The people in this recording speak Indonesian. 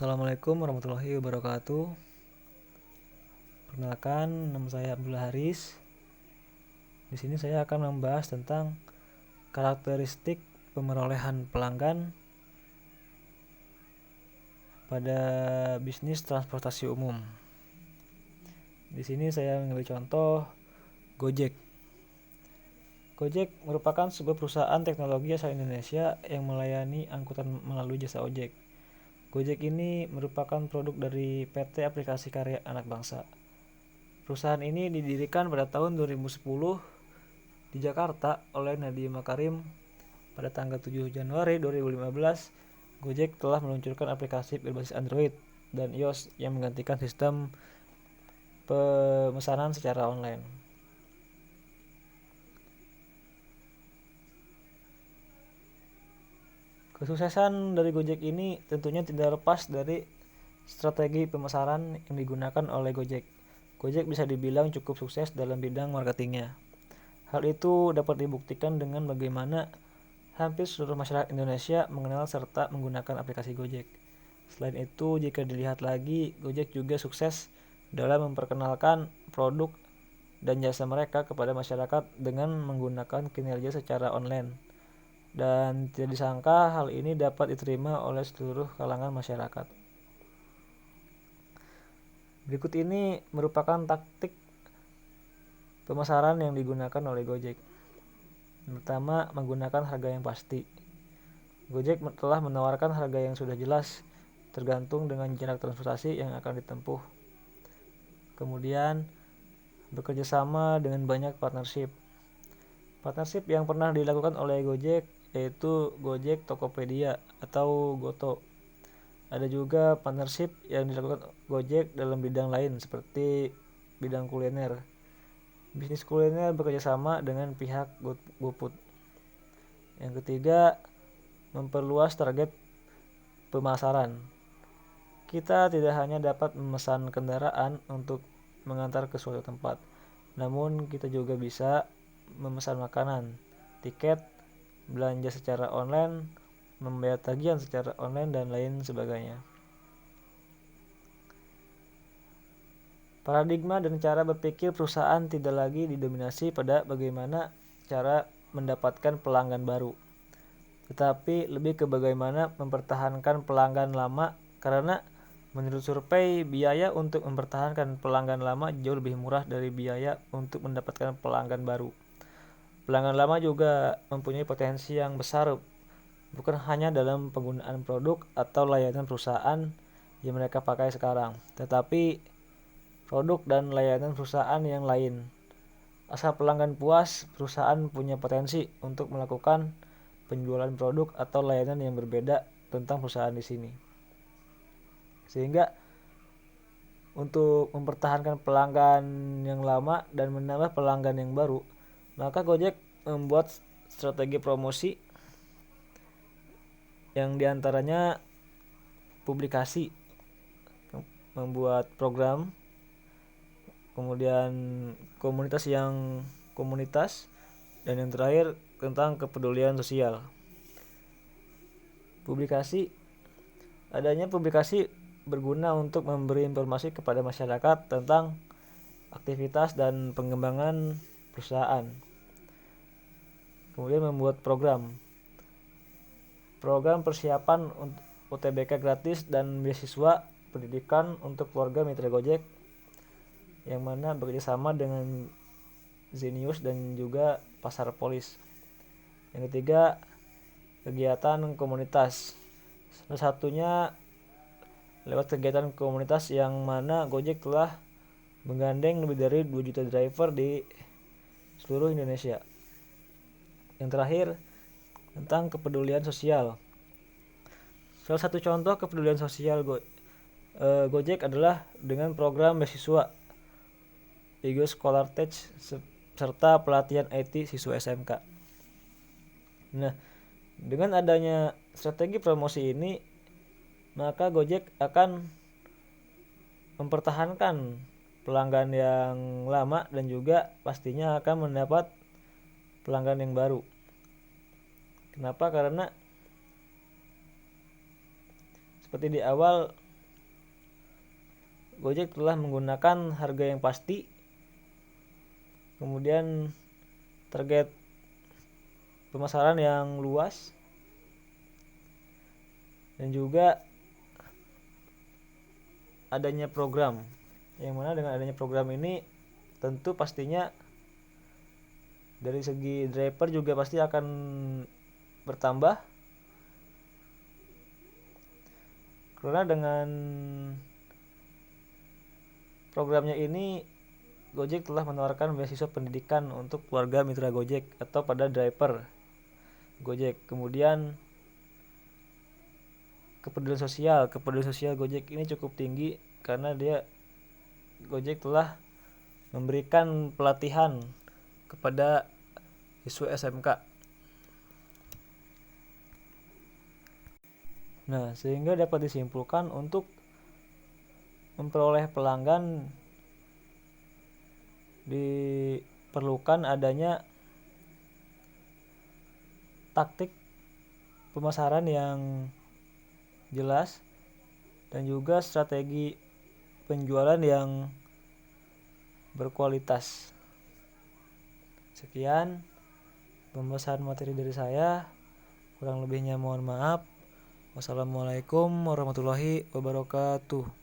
Assalamualaikum warahmatullahi wabarakatuh. Perkenalkan, nama saya Abdul Haris. Di sini saya akan membahas tentang karakteristik pemerolehan pelanggan pada bisnis transportasi umum. Di sini saya mengambil contoh Gojek. Gojek merupakan sebuah perusahaan teknologi asal Indonesia yang melayani angkutan melalui jasa ojek. Gojek ini merupakan produk dari PT Aplikasi Karya Anak Bangsa. Perusahaan ini didirikan pada tahun 2010 di Jakarta oleh Nadiem Makarim. Pada tanggal 7 Januari 2015, Gojek telah meluncurkan aplikasi berbasis Android dan iOS yang menggantikan sistem pemesanan secara online. Kesuksesan dari Gojek ini tentunya tidak lepas dari strategi pemasaran yang digunakan oleh Gojek. Gojek bisa dibilang cukup sukses dalam bidang marketingnya. Hal itu dapat dibuktikan dengan bagaimana hampir seluruh masyarakat Indonesia mengenal serta menggunakan aplikasi Gojek. Selain itu, jika dilihat lagi, Gojek juga sukses dalam memperkenalkan produk dan jasa mereka kepada masyarakat dengan menggunakan kinerja secara online. Dan tidak disangka hal ini dapat diterima oleh seluruh kalangan masyarakat. Berikut ini merupakan taktik pemasaran yang digunakan oleh Gojek. Pertama, menggunakan harga yang pasti. Gojek telah menawarkan harga yang sudah jelas, tergantung dengan jarak transportasi yang akan ditempuh. Kemudian, bekerja sama dengan banyak partnership. Partnership yang pernah dilakukan oleh Gojek yaitu Gojek Tokopedia atau Goto. Ada juga partnership yang dilakukan Gojek dalam bidang lain seperti bidang kuliner. Bisnis kuliner bekerja sama dengan pihak GoFood. Yang ketiga, memperluas target pemasaran. Kita tidak hanya dapat memesan kendaraan untuk mengantar ke suatu tempat, namun kita juga bisa memesan makanan, tiket, belanja secara online, membayar tagihan secara online, dan lain sebagainya. Paradigma dan cara berpikir perusahaan tidak lagi didominasi pada bagaimana cara mendapatkan pelanggan baru, tetapi lebih ke bagaimana mempertahankan pelanggan lama, karena menurut survei, biaya untuk mempertahankan pelanggan lama jauh lebih murah dari biaya untuk mendapatkan pelanggan baru. Pelanggan lama juga mempunyai potensi yang besar, bukan hanya dalam penggunaan produk atau layanan perusahaan yang mereka pakai sekarang, tetapi produk dan layanan perusahaan yang lain. Asal pelanggan puas, perusahaan punya potensi untuk melakukan penjualan produk atau layanan yang berbeda tentang perusahaan di sini. Sehingga untuk mempertahankan pelanggan yang lama dan menambah pelanggan yang baru, maka Gojek membuat strategi promosi yang diantaranya publikasi, membuat program, kemudian komunitas, dan yang terakhir tentang kepedulian sosial. Adanya publikasi berguna untuk memberi informasi kepada masyarakat tentang aktivitas dan pengembangan perusahaan. Kemudian membuat program persiapan UTBK gratis dan beasiswa pendidikan untuk keluarga mitra Gojek, yang mana bekerja sama dengan Zenius dan juga Pasar Polis. Yang ketiga, kegiatan komunitas. Salah satunya lewat kegiatan komunitas yang mana Gojek telah menggandeng lebih dari 2 juta driver di seluruh Indonesia. Yang terakhir, tentang kepedulian sosial. Salah satu contoh kepedulian sosial Gojek adalah dengan program beasiswa Ego Scholar Tech serta pelatihan IT siswa SMK. Nah, dengan adanya strategi promosi ini, maka Gojek akan mempertahankan pelanggan yang lama dan juga pastinya akan mendapat pelanggan yang baru. Kenapa? Karena seperti di awal, Gojek telah menggunakan harga yang pasti, kemudian target pemasaran yang luas, dan juga adanya program, yang mana dengan adanya program ini tentu pastinya dari segi driver juga pasti akan bertambah, karena dengan programnya ini Gojek telah menawarkan beasiswa pendidikan untuk keluarga mitra Gojek atau pada driver Gojek. Kemudian kepedulian sosial Gojek ini cukup tinggi karena Gojek telah memberikan pelatihan kepada siswa SMK. Nah, sehingga dapat disimpulkan untuk memperoleh pelanggan diperlukan adanya taktik pemasaran yang jelas dan juga strategi penjualan yang berkualitas. Sekian pembahasan materi dari saya, kurang lebihnya mohon maaf. Wassalamualaikum warahmatullahi wabarakatuh.